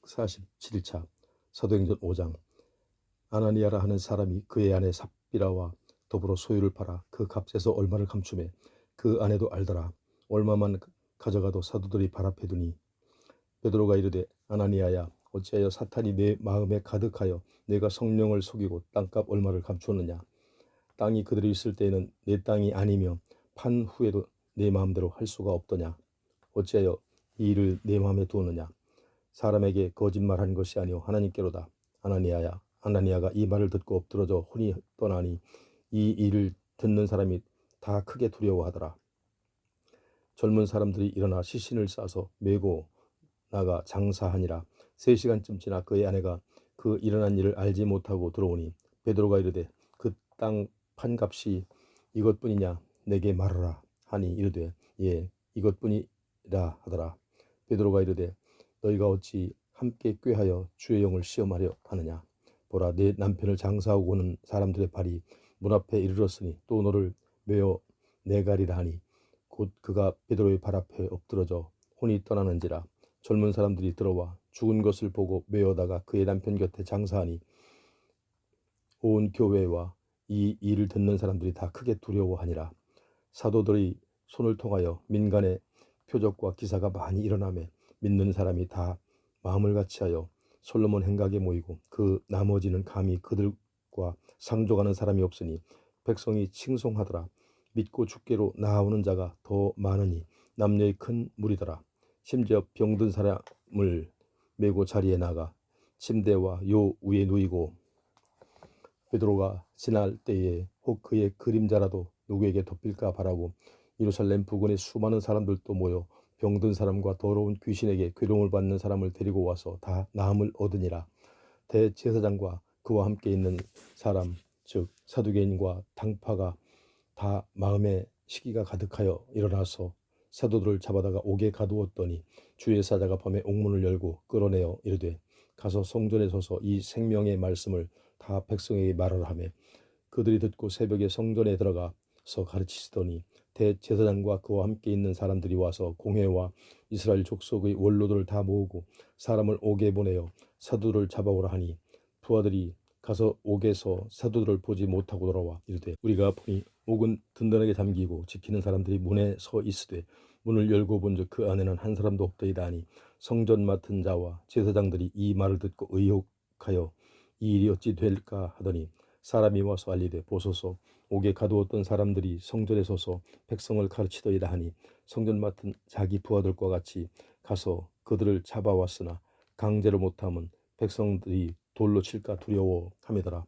147차 사도행전 5장. 아나니아라 하는 사람이 그의 아내 삽비라와 더불어 소유를 팔아 그 값에서 얼마를 감추매 그 아내도 알더라. 얼마만 가져가도 사도들이 발 앞에 두니 베드로가 이르되 아나니아야, 어찌하여 사탄이 내 마음에 가득하여 내가 성령을 속이고 땅값 얼마를 감추었느냐. 땅이 그들이 있을 때에는 내 땅이 아니며 판 후에도 내 마음대로 할 수가 없더냐. 어찌하여 이 일을 내 마음에 두었느냐. 사람에게 거짓말한 것이 아니오 하나님께로다. 아나니아야. 아나니아가 이 말을 듣고 엎드러져 혼이 떠나니 이 일을 듣는 사람이 다 크게 두려워하더라. 젊은 사람들이 일어나 시신을 싸서 메고 나가 장사하니라. 3시간쯤 지나 그의 아내가 그 일어난 일을 알지 못하고 들어오니 베드로가 이르되 그 땅 판값이 이것뿐이냐 내게 말하라 하니 이르되 예 이것뿐이라 하더라. 베드로가 이르되 너희가 어찌 함께 꾀하여 주의 영을 시험하려 하느냐. 보라, 내 남편을 장사하고 오는 사람들의 발이 문 앞에 이르렀으니 또 너를 메어 내가리라 하니 곧 그가 베드로의 발 앞에 엎드러져 혼이 떠나는지라. 젊은 사람들이 들어와 죽은 것을 보고 메어다가 그의 남편 곁에 장사하니 온 교회와 이 일을 듣는 사람들이 다 크게 두려워하니라. 사도들이 손을 통하여 민간의 표적과 기사가 많이 일어나매 믿는 사람이 다 마음을 같이하여 솔로몬 행각에 모이고 그 나머지는 감히 그들과 상종하는 사람이 없으니 백성이 칭송하더라. 믿고 주께로 나아오는 자가 더 많으니 남녀의 큰 무리더라. 심지어 병든 사람을 메고 자리에 나가 침대와 요 위에 누이고 베드로가 지날 때에 혹 그의 그림자라도 누구에게 덮일까 바라고 예루살렘 부근의 수많은 사람들도 모여 병든 사람과 더러운 귀신에게 괴로움을 받는 사람을 데리고 와서 다 나음을 얻으니라. 대제사장과 그와 함께 있는 사람 즉 사두개인과 당파가 다 마음에 시기가 가득하여 일어나서 사도들을 잡아다가 옥에 가두었더니 주의 사자가 밤에 옥문을 열고 끌어내어 이르되 가서 성전에 서서 이 생명의 말씀을 다 백성에게 말하라 하며 그들이 듣고 새벽에 성전에 들어가서 가르치시더니 대제사장과 그와 함께 있는 사람들이 와서 공회와 이스라엘 족속의 원로들을 다 모으고 사람을 옥에 보내어 사도들을 잡아오라 하니 부하들이 가서 옥에서 사도들을 보지 못하고 돌아와 이르되 우리가 보니 옥은 든든하게 잠기고 지키는 사람들이 문에 서 있으되 문을 열고 본즉 그 안에는 한 사람도 없더이다 하니 성전 맡은 자와 제사장들이 이 말을 듣고 의혹하여 이 일이 어찌 될까 하더니 사람이 와서 알리되 보소서 옥에 가두었던 사람들이 성전에 서서 백성을 가르치더이다 하니 성전 맡은 자기 부하들과 같이 가서 그들을 잡아왔으나 강제로 못함은 백성들이 돌로 칠까 두려워함이더라.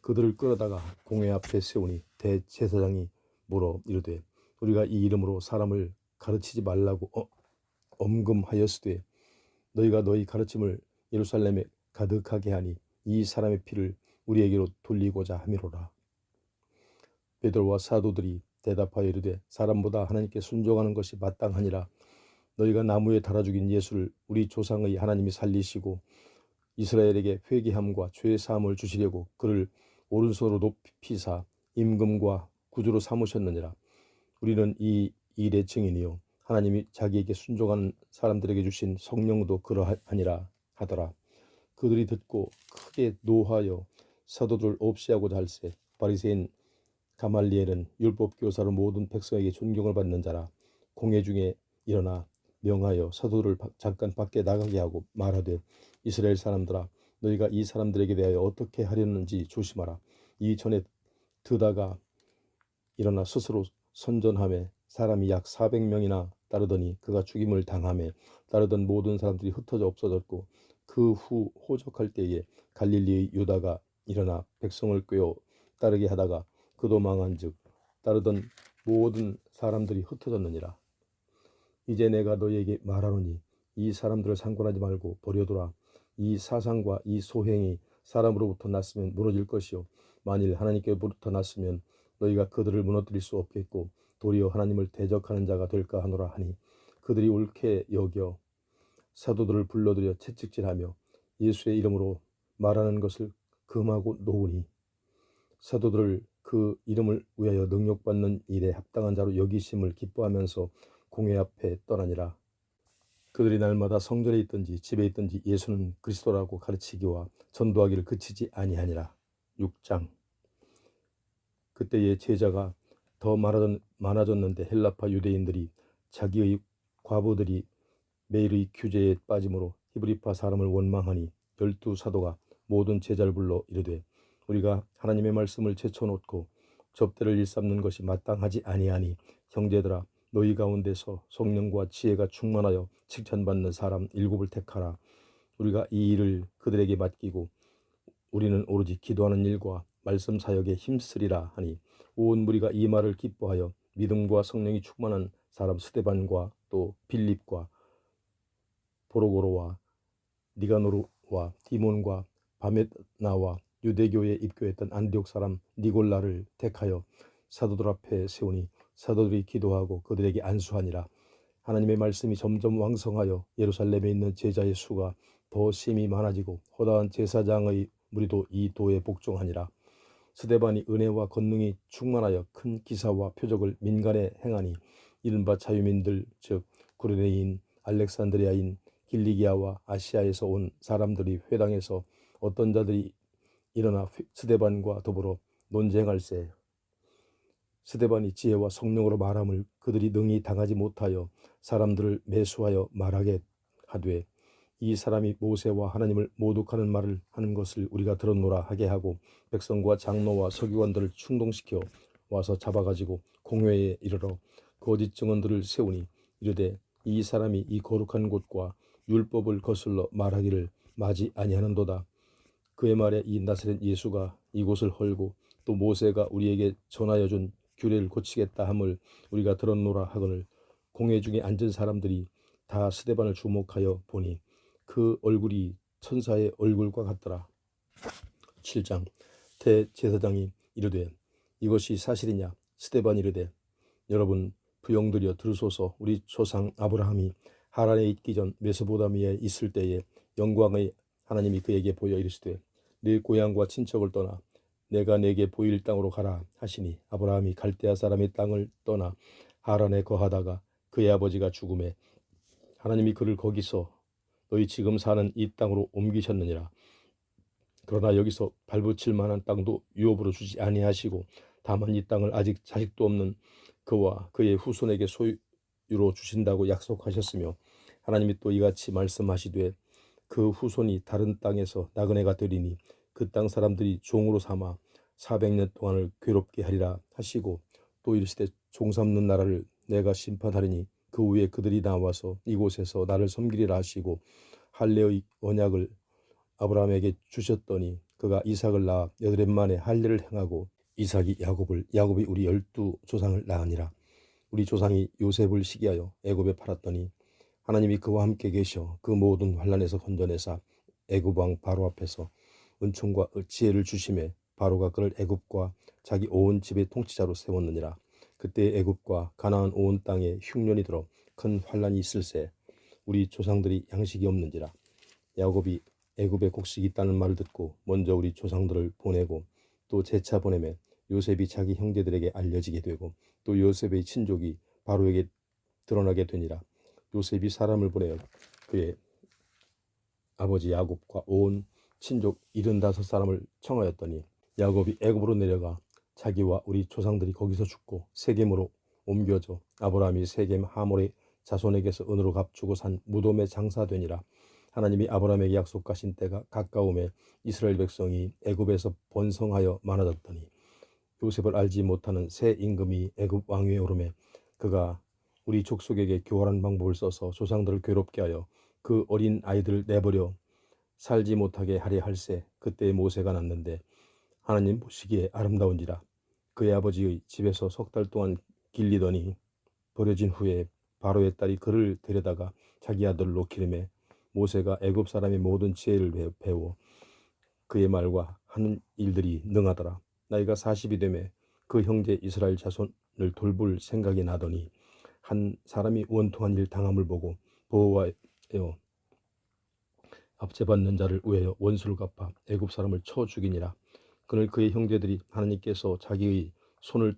그들을 끌어다가 공회 앞에 세우니 대제사장이 물어 이르되 우리가 이 이름으로 사람을 가르치지 말라고 엄금하였으되 너희가 너희 가르침을 예루살렘에 가득하게 하니 이 사람의 피를 우리에게로 돌리고자 함이로라. 베드로와 사도들이 대답하여 이르되 사람보다 하나님께 순종하는 것이 마땅하니라. 너희가 나무에 달아 죽인 예수를 우리 조상의 하나님이 살리시고 이스라엘에게 회개함과 죄 사함을 주시려고 그를 오른손으로 높이사 임금과 구주로 삼으셨느니라. 우리는 이 일의 증인이요 하나님이 자기에게 순종하는 사람들에게 주신 성령도 그러하니라 하더라. 그들이 듣고 크게 노하여 사도들 없이 하고자 할세 바리새인 가말리엘은 율법교사로 모든 백성에게 존경을 받는 자라. 공회 중에 일어나 명하여 사도들을 잠깐 밖에 나가게 하고 말하되 이스라엘 사람들아 너희가 이 사람들에게 대하여 어떻게 하려는지 조심하라. 이 전에 드다가 일어나 스스로 선전하며 사람이 약 400명이나 따르더니 그가 죽임을 당하며 따르던 모든 사람들이 흩어져 없어졌고 그 후 호적할 때에 갈릴리의 유다가 일어나 백성을 꿰어 따르게 하다가 그도 망한즉 따르던 모든 사람들이 흩어졌느니라. 이제 내가 너희에게 말하노니 이 사람들을 상관하지 말고 버려두라. 이 사상과 이 소행이 사람으로부터 났으면 무너질 것이요 만일 하나님께로부터 났으면 너희가 그들을 무너뜨릴 수 없겠고 도리어 하나님을 대적하는 자가 될까 하노라 하니 그들이 옳게 여겨 사도들을 불러들여 채찍질하며 예수의 이름으로 말하는 것을 금하고 놓으니 사도들을 그 이름을 위하여 능력받는 일에 합당한 자로 여기심을 기뻐하면서 공회 앞에 떠나니라. 그들이 날마다 성전에 있든지 집에 있든지 예수는 그리스도라고 가르치기와 전도하기를 그치지 아니하니라. 6장. 그때의 제자가 더 많아졌는데 헬라파 유대인들이 자기의 과부들이 매일의 규제에 빠짐으로 히브리파 사람을 원망하니 12사도가 모든 제자를 불러 이르되 우리가 하나님의 말씀을 제쳐놓고 접대를 일삼는 것이 마땅하지 아니하니 형제들아 너희 가운데서 성령과 지혜가 충만하여 칭찬받는 사람 7을 택하라. 우리가 이 일을 그들에게 맡기고 우리는 오로지 기도하는 일과 말씀 사역에 힘쓰리라 하니 온 무리가 이 말을 기뻐하여 믿음과 성령이 충만한 사람 스데반과 또 빌립과 보로고로와 니가노르와 디몬과 바메나와 유대교에 입교했던 안디옥 사람 니골라를 택하여 사도들 앞에 세우니 사도들이 기도하고 그들에게 안수하니라. 하나님의 말씀이 점점 왕성하여 예루살렘에 있는 제자의 수가 더 심히 많아지고 허다한 제사장의 무리도 이 도에 복종하니라. 스데반이 은혜와 권능이 충만하여 큰 기사와 표적을 민간에 행하니 이른바 자유민들 즉 구레네인 알렉산드리아인 길리기아와 아시아에서 온 사람들이 회당에서 어떤 자들이 일어나 스데반과 더불어 논쟁할세 스데반이 지혜와 성령으로 말함을 그들이 능히 당하지 못하여 사람들을 매수하여 말하게 하되 이 사람이 모세와 하나님을 모독하는 말을 하는 것을 우리가 들었노라 하게 하고 백성과 장로와 서기관들을 충동시켜 와서 잡아가지고 공회에 이르러 거짓 증언들을 세우니 이르되 이 사람이 이 거룩한 곳과 율법을 거슬러 말하기를 마지 아니하는도다. 그의 말에 이 나사렛 예수가 이곳을 헐고 또 모세가 우리에게 전하여 준 규례를 고치겠다 함을 우리가 들었노라 하거늘 공회 중에 앉은 사람들이 다 스데반을 주목하여 보니 그 얼굴이 천사의 얼굴과 같더라. 7장. 대제사장이 이르되 이것이 사실이냐? 스데반이 이르되 여러분 부용들여 들으소서. 우리 조상 아브라함이 하란에 있기 전 메소포타미아에 있을 때에 영광의 하나님이 그에게 보여 이르시되 네 고향과 친척을 떠나 내가 내게 보일 땅으로 가라 하시니 아브라함이 갈대아 사람의 땅을 떠나 하란에 거하다가 그의 아버지가 죽음에 하나님이 그를 거기서 너희 지금 사는 이 땅으로 옮기셨느니라. 그러나 여기서 발붙일 만한 땅도 유업으로 주지 아니하시고 다만 이 땅을 아직 자식도 없는 그와 그의 후손에게 소유로 주신다고 약속하셨으며 하나님이 또 이같이 말씀하시되 그 후손이 다른 땅에서 나그네가 되리니 그 땅 사람들이 종으로 삼아 400년 동안을 괴롭게 하리라 하시고 또 이르시되 종 삼는 나라를 내가 심판하리니 그 후에 그들이 나와서 이곳에서 나를 섬기리라 하시고 할례의 언약을 아브라함에게 주셨더니 그가 이삭을 낳아 8해 만에 할례를 행하고 이삭이 야곱이 우리 12조상을 낳으니라. 우리 조상이 요셉을 시기하여 애굽에 팔았더니 하나님이 그와 함께 계셔 그 모든 환난에서 건져내사 애굽 왕 바로 앞에서 은총과 지혜를 주심에 바로가 그를 애굽과 자기 온 집의 통치자로 세웠느니라. 그때 애굽과 가나안 온 땅에 흉년이 들어 큰 환난이 있을세 우리 조상들이 양식이 없는지라. 야곱이 애굽에 곡식이 있다는 말을 듣고 먼저 우리 조상들을 보내고 또 재차 보내매 요셉이 자기 형제들에게 알려지게 되고 또 요셉의 친족이 바로에게 드러나게 되니라. 요셉이 사람을 보내어 그의 아버지 야곱과 온 친족 75사람을 청하였더니 야곱이 애굽으로 내려가 자기와 우리 조상들이 거기서 죽고 세겜으로 옮겨져 아브라함이 세겜 하몰의 자손에게서 은으로 값주고 산 무덤에 장사되니라. 하나님이 아브라함에게 약속하신 때가 가까움에 이스라엘 백성이 애굽에서 번성하여 많아졌더니 요셉을 알지 못하는 새 임금이 애굽 왕위에 오르매 그가 우리 족속에게 교활한 방법을 써서 조상들을 괴롭게 하여 그 어린 아이들을 내버려 살지 못하게 하려 할세 그때 모세가 났는데 하나님 보시기에 아름다운지라. 그의 아버지의 집에서 3달 동안 길리더니 버려진 후에 바로의 딸이 그를 데려다가 자기 아들로 기르매 모세가 애굽 사람의 모든 지혜를 배워 그의 말과 하는 일들이 능하더라. 나이가 40이 되매 그 형제 이스라엘 자손을 돌볼 생각이 나더니 한 사람이 원통한 일 당함을 보고 보호하여 압제받는 자를 위하여 원수를 갚아 애굽 사람을 쳐 죽이니라. 그는 그의 형제들이 하나님께서 자기의 손을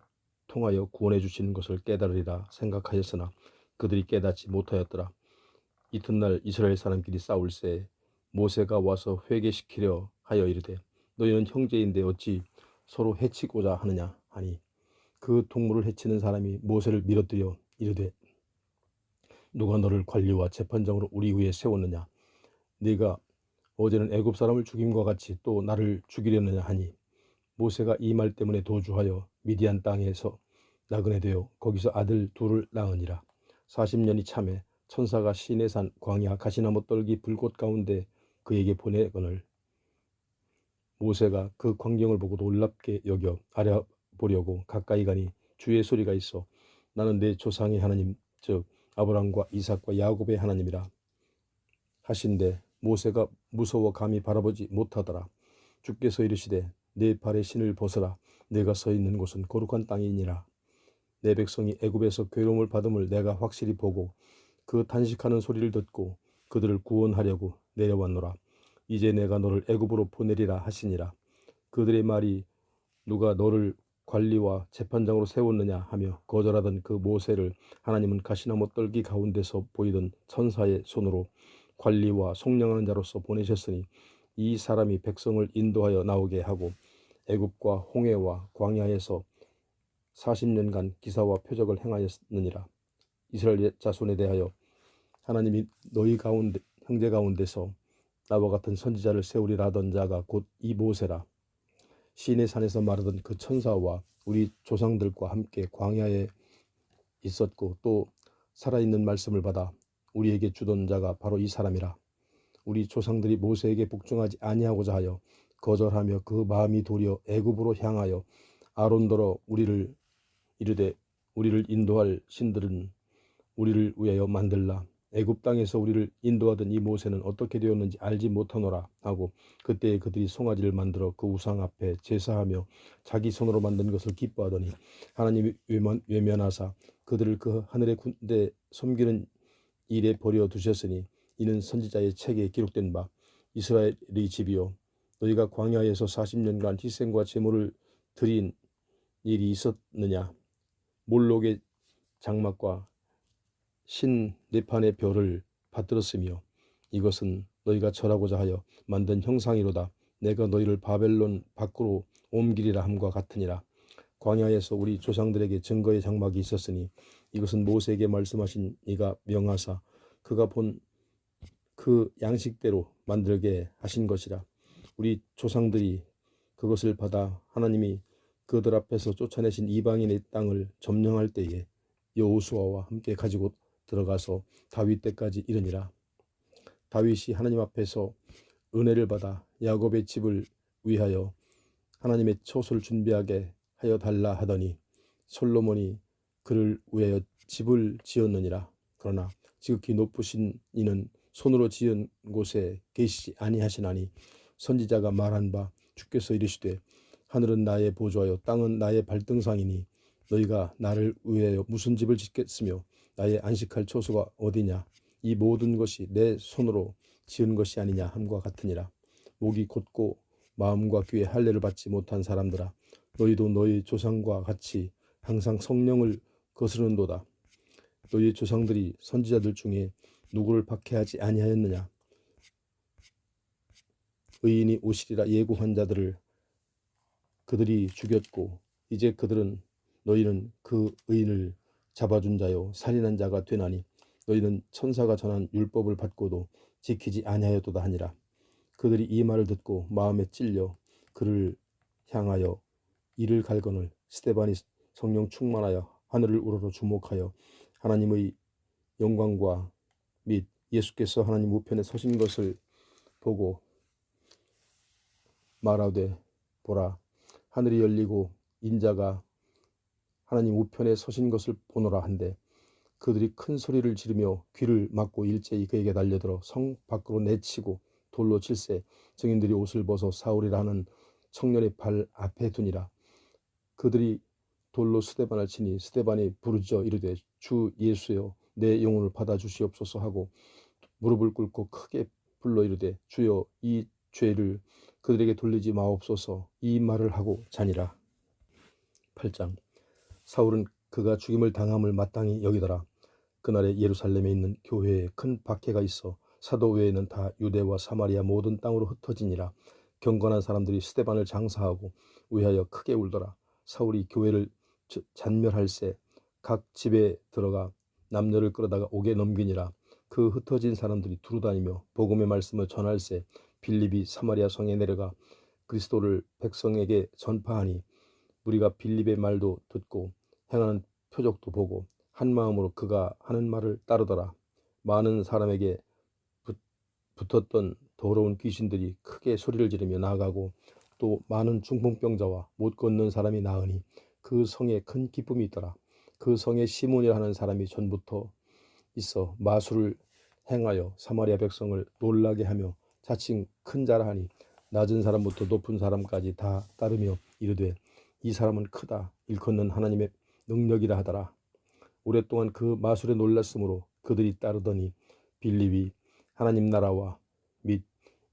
통하여 구원해 주시는 것을 깨달으리라 생각하였으나 그들이 깨닫지 못하였더라. 이튿날 이스라엘 사람끼리 싸울새 모세가 와서 회개시키려 하여 이르되 너희는 형제인데 어찌 서로 해치고자 하느냐 하니 그 동물을 해치는 사람이 모세를 밀어뜨려 이르되 누가 너를 관리와 재판장으로 우리 위에 세웠느냐 네가 어제는 애굽 사람을 죽임과 같이 또 나를 죽이려느냐 하니 모세가 이 말 때문에 도주하여 미디안 땅에서 나그네 되어 거기서 아들 둘을 낳으니라. 40년이 참에 천사가 시내산 광야 가시나무 떨기 불꽃 가운데 그에게 보내거늘 모세가 그 광경을 보고 놀랍게 여겨 알아보려고 가까이 가니 주의 소리가 있어 나는 내 조상의 하나님 즉 아브라함과 이삭과 야곱의 하나님이라 하신데 모세가 무서워 감히 바라보지 못하더라. 주께서 이르시되 내 발의 신을 벗어라 내가 서 있는 곳은 거룩한 땅이니라. 내 백성이 애굽에서 괴로움을 받음을 내가 확실히 보고 그 탄식하는 소리를 듣고 그들을 구원하려고 내려왔노라. 이제 내가 너를 애굽으로 보내리라 하시니라. 그들의 말이 누가 너를 관리와 재판장으로 세웠느냐 하며 거절하던 그 모세를 하나님은 가시나무 떨기 가운데서 보이던 천사의 손으로 관리와 속량하는 자로서 보내셨으니 이 사람이 백성을 인도하여 나오게 하고 애굽과 홍해와 광야에서 40년간 기사와 표적을 행하였느니라. 이스라엘 자손에 대하여 하나님이 너희 가운데 형제 가운데서 나와 같은 선지자를 세우리라 하던 자가 곧 이 모세라. 시내 산에서 말하던 그 천사와 우리 조상들과 함께 광야에 있었고 또 살아있는 말씀을 받아 우리에게 주던 자가 바로 이 사람이라. 우리 조상들이 모세에게 복종하지 아니하고자 하여 거절하며 그 마음이 도리어 애굽으로 향하여 아론더러 우리를 이르되 우리를 인도할 신들은 우리를 위하여 만들라. 애굽 땅에서 우리를 인도하던 이 모세는 어떻게 되었는지 알지 못하노라 하고 그때에 그들이 송아지를 만들어 그 우상 앞에 제사하며 자기 손으로 만든 것을 기뻐하더니 하나님이 외면하사 그들을 그 하늘의 군대 섬기는 일에 버려 두셨으니 이는 선지자의 책에 기록된 바 이스라엘의 집이요 너희가 광야에서 40년간 희생과 제물을 드린 일이 있었느냐 몰록의 장막과 신 네판의 별을 받들었으며 이것은 너희가 절하고자 하여 만든 형상이로다. 내가 너희를 바벨론 밖으로 옮기리라 함과 같으니라. 광야에서 우리 조상들에게 증거의 장막이 있었으니 이것은 모세에게 말씀하신 이가 명하사 그가 본 그 양식대로 만들게 하신 것이라. 우리 조상들이 그것을 받아 하나님이 그들 앞에서 쫓아내신 이방인의 땅을 점령할 때에 여호수아와 함께 가지고 들어가서 다윗 때까지 이르니라. 다윗이 하나님 앞에서 은혜를 받아 야곱의 집을 위하여 하나님의 처소를 준비하게 하여 달라 하더니 솔로몬이 그를 위하여 집을 지었느니라. 그러나 지극히 높으신 이는 손으로 지은 곳에 계시지 아니하시나니 선지자가 말한 바 주께서 이르시되 하늘은 나의 보좌요 땅은 나의 발등상이니 너희가 나를 위하여 무슨 집을 짓겠으며 나의 안식할 처소가 어디냐 이 모든 것이 내 손으로 지은 것이 아니냐 함과 같으니라. 목이 곧고 마음과 귀에 할례를 받지 못한 사람들아 너희도 너희 조상과 같이 항상 성령을 거스르는도다. 너희 조상들이 선지자들 중에 누구를 박해하지 아니하였느냐. 의인이 오시리라 예고한 자들을 그들이 죽였고 이제 너희는 그 의인을 잡아준 자요 살인한 자가 되나니 너희는 천사가 전한 율법을 받고도 지키지 아니하였도다 하니라. 그들이 이 말을 듣고 마음에 찔려 그를 향하여 이를 갈거늘 스데반이 성령 충만하여 하늘을 우러러 주목하여 하나님의 영광과 및 예수께서 하나님 우편에 서신 것을 보고 말하되 보라 하늘이 열리고 인자가 하나님 우편에 서신 것을 보노라 한데 그들이 큰 소리를 지르며 귀를 막고 일제히 그에게 달려들어 성 밖으로 내치고 돌로 칠세 증인들이 옷을 벗어 사울이라 하는 청년의 발 앞에 두니라. 그들이 돌로 스데반을 치니 스데반이 부르짖어 이르되 주 예수여 내 영혼을 받아 주시옵소서 하고 무릎을 꿇고 크게 불러 이르되 주여 이 죄를 그들에게 돌리지 마옵소서 이 말을 하고 자니라. 8장 사울은 그가 죽임을 당함을 마땅히 여기더라. 그날에 예루살렘에 있는 교회에 큰 박해가 있어 사도 외에는 다 유대와 사마리아 모든 땅으로 흩어지니라. 경건한 사람들이 스데반을 장사하고 위하여 크게 울더라. 사울이 교회를 잔멸할새 각 집에 들어가 남녀를 끌어다가 옥에 넘기니라. 그 흩어진 사람들이 두루다니며 복음의 말씀을 전할새 빌립이 사마리아 성에 내려가 그리스도를 백성에게 전파하니 우리가 빌립의 말도 듣고 행하는 표적도 보고 한 마음으로 그가 하는 말을 따르더라. 많은 사람에게 붙었던 더러운 귀신들이 크게 소리를 지르며 나가고 또 많은 중풍병자와 못 걷는 사람이 나으니 그 성에 큰 기쁨이 있더라. 그 성에 시몬이라 하는 사람이 전부터 있어 마술을 행하여 사마리아 백성을 놀라게 하며 자칭 큰 자라 하니 낮은 사람부터 높은 사람까지 다 따르며 이르되 이 사람은 크다 일컫는 하나님의 능력이라 하더라. 오랫동안 그 마술에 놀랐으므로 그들이 따르더니 빌립이 하나님 나라와 및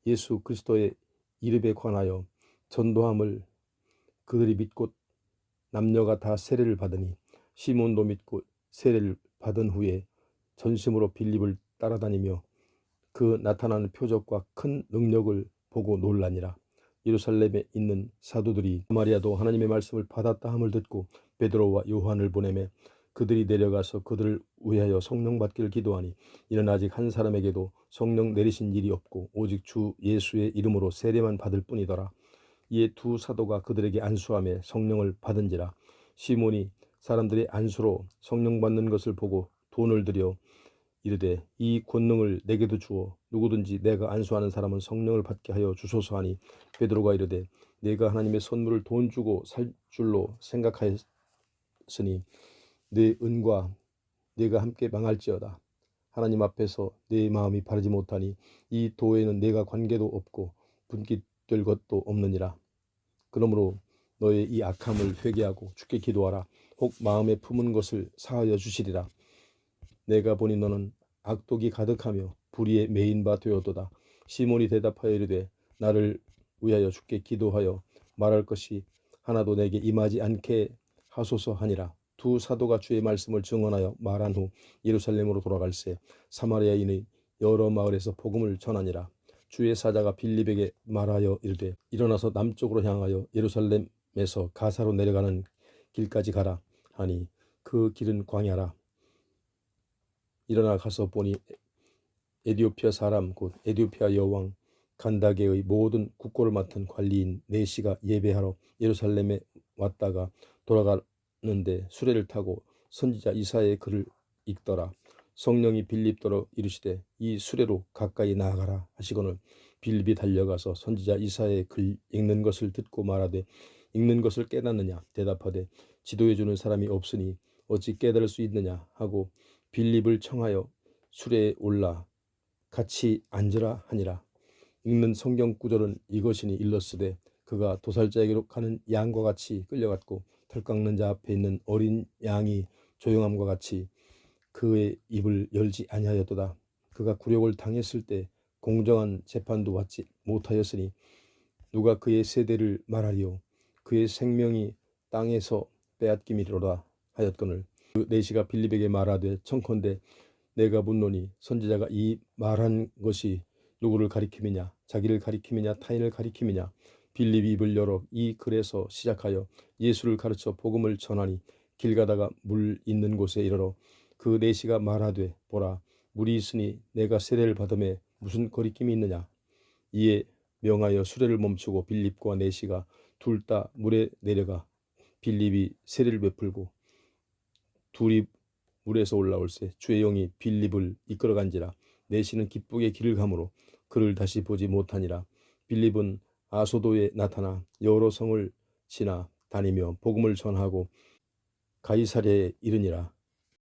예수 그리스도의 이름에 관하여 전도함을 그들이 믿고 남녀가 다 세례를 받으니 시몬도 믿고 세례를 받은 후에 전심으로 빌립을 따라다니며 그 나타나는 표적과 큰 능력을 보고 놀라니라. 예루살렘에 있는 사도들이 사마리아도 하나님의 말씀을 받았다 함을 듣고 베드로와 요한을 보내매 그들이 내려가서 그들을 위하여 성령 받기를 기도하니 이는 아직 한 사람에게도 성령 내리신 일이 없고 오직 주 예수의 이름으로 세례만 받을 뿐이더라. 이에 두 사도가 그들에게 안수하며 성령을 받은지라. 시몬이 사람들의 안수로 성령 받는 것을 보고 돈을 들여 이르되 이 권능을 내게도 주어 누구든지 내가 안수하는 사람은 성령을 받게 하여 주소서 하니 베드로가 이르되 내가 하나님의 선물을 돈 주고 살 줄로 생각하였으니 내 은과 내가 함께 망할지어다. 하나님 앞에서 내 마음이 바르지 못하니 이 도에는 내가 관계도 없고 분깃될 것도 없느니라. 그러므로 너의 이 악함을 회개하고 주께 기도하라. 혹 마음에 품은 것을 사하여 주시리라. 내가 보니 너는 악독이 가득하며 불의에 매인 바 되었도다. 시몬이 대답하여 이르되 나를 위하여 주께 기도하여 말할 것이 하나도 내게 임하지 않게 하소서 하니라. 두 사도가 주의 말씀을 증언하여 말한 후 예루살렘으로 돌아갈새 사마리아인의 여러 마을에서 복음을 전하니라. 주의 사자가 빌립에게 말하여 이르되 일어나서 남쪽으로 향하여 예루살렘에서 가사로 내려가는 길까지 가라 하니 그 길은 광야라. 일어나 가서 보니 에디오피아 사람 곧 에디오피아 여왕 간다게의 모든 국고를 맡은 관리인 네시가 예배하러 예루살렘에 왔다가 돌아가는데 수레를 타고 선지자 이사야의 글을 읽더라. 성령이 빌립더러 이르시되 이 수레로 가까이 나아가라 하시거늘 빌립이 달려가서 선지자 이사야의 글 읽는 것을 듣고 말하되 읽는 것을 깨닫느냐 대답하되 지도해 주는 사람이 없으니 어찌 깨달을 수 있느냐 하고 빌립을 청하여 수레에 올라 같이 앉으라 하니라. 읽는 성경 구절은 이것이니 일렀으되 그가 도살자에게로 가는 양과 같이 끌려갔고 털 깎는 자 앞에 있는 어린 양이 조용함과 같이 그의 입을 열지 아니하였도다. 그가 굴욕을 당했을 때 공정한 재판도 받지 못하였으니 누가 그의 세대를 말하리요. 그의 생명이 땅에서 빼앗김이로다 하였거늘 그 네시가 빌립에게 말하되 청컨대 내가 묻노니 선지자가 이 말한 것이 누구를 가리킴이냐 자기를 가리킴이냐 타인을 가리킴이냐. 빌립이 입을 열어 이 글에서 시작하여 예수를 가르쳐 복음을 전하니 길 가다가 물 있는 곳에 이르러 그 네시가 말하되 보라 물이 있으니 내가 세례를 받음에 무슨 거리낌이 있느냐. 이에 명하여 수레를 멈추고 빌립과 네시가 둘 다 물에 내려가 빌립이 세례를 베풀고 둘이 물에서 올라올새 주의 영이 빌립을 이끌어간지라. 네시는 기쁘게 길을 가므로 그를 다시 보지 못하니라. 빌립은 아소도에 나타나 여러 성을 지나 다니며 복음을 전하고 가이사랴에 이르니라.